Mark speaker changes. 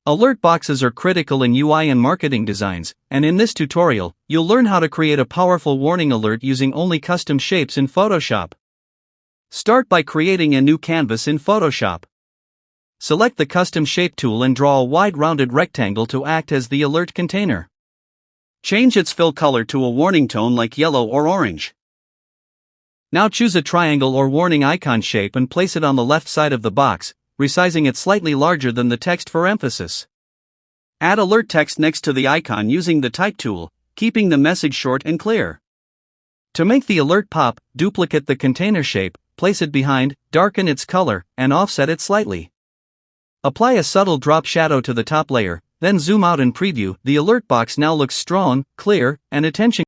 Speaker 1: Alert boxes are critical in UI and marketing designs, and in this tutorial, you'll learn how to create a powerful warning alert using only custom shapes in Photoshop. Start by creating a new canvas in Photoshop. Select the Custom Shape tool and draw a wide rounded rectangle to act as the alert container. Change its fill color to a warning tone like yellow or orange. Now choose a triangle or warning icon shape and place it on the left side of the box, resizing it slightly larger than the text for emphasis. Add alert text next to the icon using the Type tool, keeping the message short and clear. To make the alert pop, duplicate the container shape, place it behind, darken its color, and offset it slightly. Apply a subtle drop shadow to the top layer, then zoom out and preview. The alert box now looks strong, clear, and attention